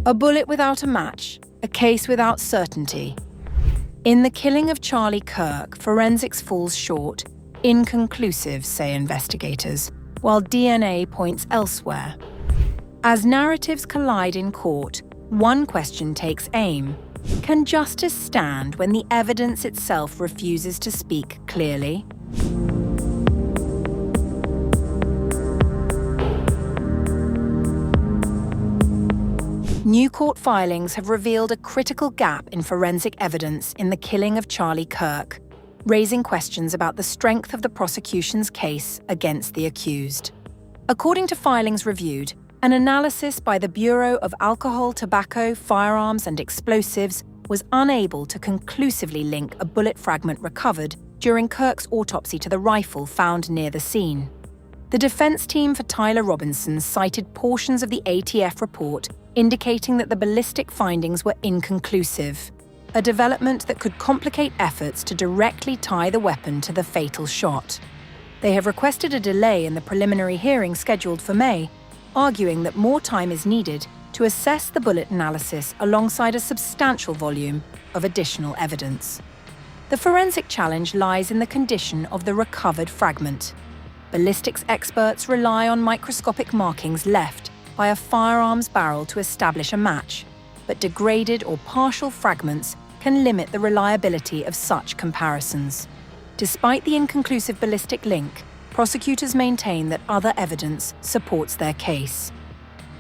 A bullet without a match, a case without certainty. In the killing of Charlie Kirk, forensics falls short, inconclusive, say investigators, while DNA points elsewhere. As narratives collide in court, one question takes aim. Can justice stand when the evidence itself refuses to speak clearly? New court filings have revealed a critical gap in forensic evidence in the killing of Charlie Kirk, raising questions about the strength of the prosecution's case against the accused. According to filings reviewed, an analysis by the Bureau of Alcohol, Tobacco, Firearms and Explosives was unable to conclusively link a bullet fragment recovered during Kirk's autopsy to the rifle found near the scene. The defense team for Tyler Robinson cited portions of the ATF report indicating that the ballistic findings were inconclusive, a development that could complicate efforts to directly tie the weapon to the fatal shot. They have requested a delay in the preliminary hearing scheduled for May, arguing that more time is needed to assess the bullet analysis alongside a substantial volume of additional evidence. The forensic challenge lies in the condition of the recovered fragment. Ballistics experts rely on microscopic markings left by a firearms barrel to establish a match, but degraded or partial fragments can limit the reliability of such comparisons. Despite the inconclusive ballistic link, prosecutors maintain that other evidence supports their case.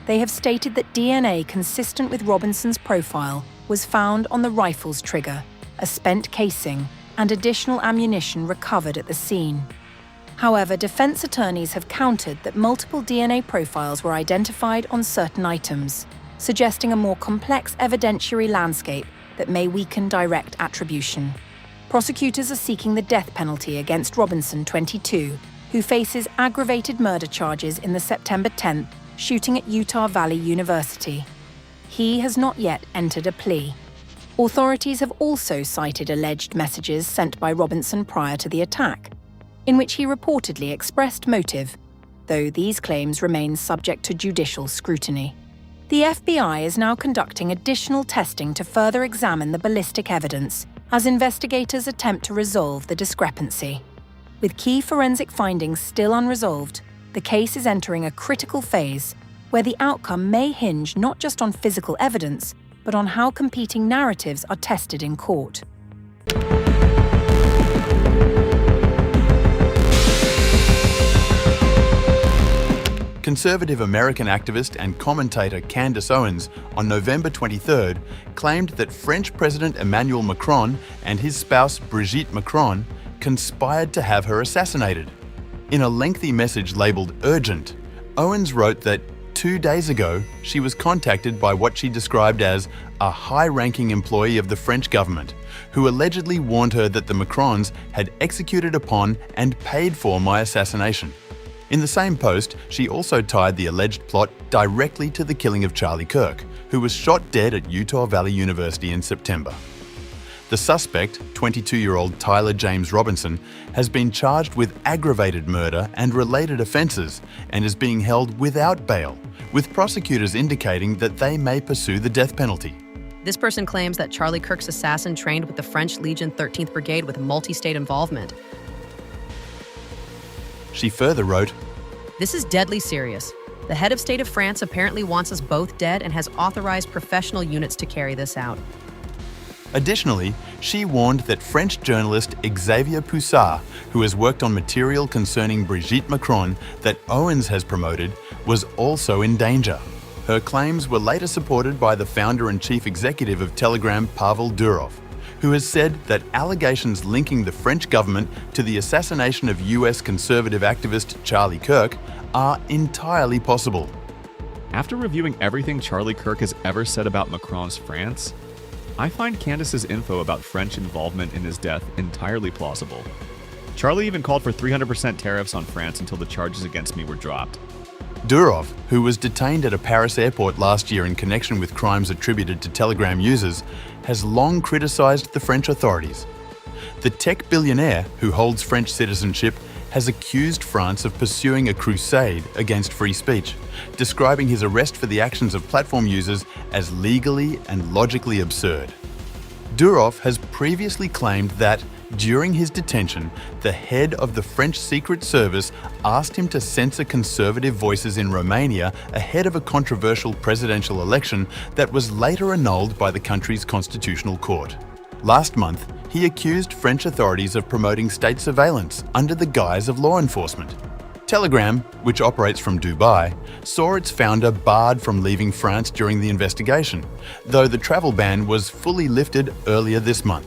They have stated that DNA consistent with Robinson's profile was found on the rifle's trigger, a spent casing, and additional ammunition recovered at the scene. However, defense attorneys have countered that multiple DNA profiles were identified on certain items, suggesting a more complex evidentiary landscape that may weaken direct attribution. Prosecutors are seeking the death penalty against Robinson, 22, who faces aggravated murder charges in the September 10th shooting at Utah Valley University. He has not yet entered a plea. Authorities have also cited alleged messages sent by Robinson prior to the attack, in which he reportedly expressed motive, though these claims remain subject to judicial scrutiny. The FBI is now conducting additional testing to further examine the ballistic evidence as investigators attempt to resolve the discrepancy. With key forensic findings still unresolved, the case is entering a critical phase where the outcome may hinge not just on physical evidence, but on how competing narratives are tested in court. Conservative American activist and commentator Candace Owens on November 23rd claimed that French President Emmanuel Macron and his spouse Brigitte Macron conspired to have her assassinated. In a lengthy message labelled urgent, Owens wrote that 2 days ago she was contacted by what she described as a high-ranking employee of the French government who allegedly warned her that the Macrons had executed upon and paid for my assassination. In the same post, she also tied the alleged plot directly to the killing of Charlie Kirk, who was shot dead at Utah Valley University in September. The suspect, 22-year-old Tyler James Robinson, has been charged with aggravated murder and related offences and is being held without bail, with prosecutors indicating that they may pursue the death penalty. This person claims that Charlie Kirk's assassin trained with the French Legion 13th Brigade with multi-state involvement. She further wrote, "This is deadly serious. The head of state of France apparently wants us both dead and has authorized professional units to carry this out." Additionally, she warned that French journalist Xavier Poussard, who has worked on material concerning Brigitte Macron that Owens has promoted, was also in danger. Her claims were later supported by the founder and chief executive of Telegram, Pavel Durov, who has said that allegations linking the French government to the assassination of US conservative activist Charlie Kirk are entirely possible. After reviewing everything Charlie Kirk has ever said about Macron's France, I find Candace's info about French involvement in his death entirely plausible. Charlie even called for 300% tariffs on France until the charges against me were dropped. Durov, who was detained at a Paris airport last year in connection with crimes attributed to Telegram users, has long criticised the French authorities. The tech billionaire, who holds French citizenship, has accused France of pursuing a crusade against free speech, describing his arrest for the actions of platform users as legally and logically absurd. Durov has previously claimed that, during his detention, the head of the French Secret Service asked him to censor conservative voices in Romania ahead of a controversial presidential election that was later annulled by the country's constitutional court. Last month, he accused French authorities of promoting state surveillance under the guise of law enforcement. Telegram, which operates from Dubai, saw its founder barred from leaving France during the investigation, though the travel ban was fully lifted earlier this month.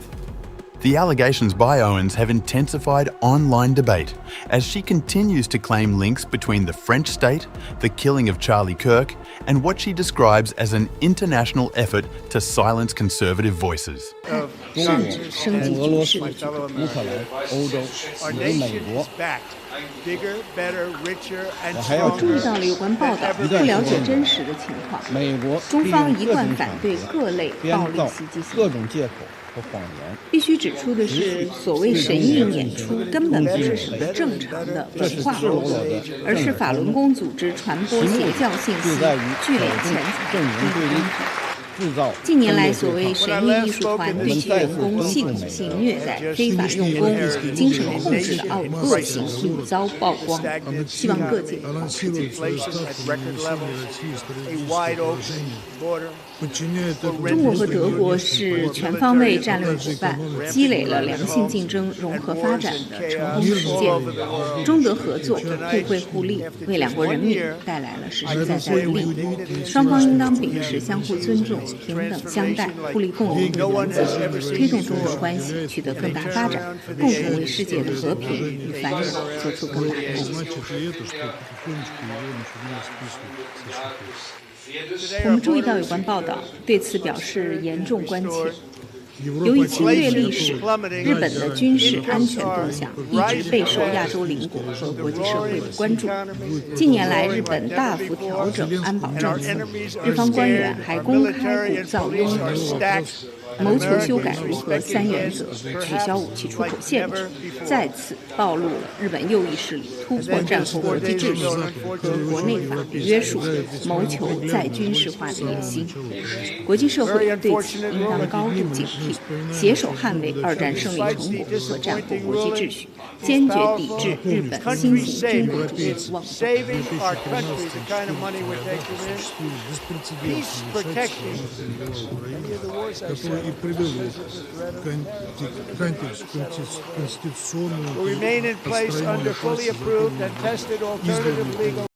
The allegations by Owens have intensified online debate as she continues to claim links between the French state, the killing of Charlie Kirk, and what she describes as an international effort to silence conservative voices. 中国跟俄罗斯、乌克兰、欧洲以及美国。我还要注意到了有关报道，不了解真实的情况。中方一贯反对各类暴力袭击行为。各种借口和谎言。必须指出的是，所谓神韵演出根本不是什么正常的文化活动，而是法轮功组织传播邪教信息、聚敛钱财、利益公堂。近年来，所谓神韵艺术团对其员工系统性虐待、非法用工、精神控制的恶行屡遭曝光，希望各界保持警惕。中国和德国是全方位战略伙伴，积累了良性竞争、融合发展的成功实践。中德合作、互惠互利，为两国人民带来了实实在在的利益。双方应当秉持相互尊重、平等相待、互利共赢的原则，推动中德关系取得更大发展，共同为世界的和平与繁荣做出更大的贡献。我们注意到有关报道，对此表示严重关切。由于侵略历史，日本的军事安全动向一直备受亚洲邻国和国际社会的关注。近年来，日本大幅调整安保政策，日方官员还公开鼓噪拥核，谋求修改如核三原则，取消武器出口限制，再次暴露了日本右翼势力突破战后国际秩序和国内法律约束，谋求再军事化的野心。国际社会对此应当高度警惕，携手捍卫二战胜利成果和战后国际秩序，坚决抵制日本新型军国主义妄动。Will remain in place under fully approved and tested alternative legal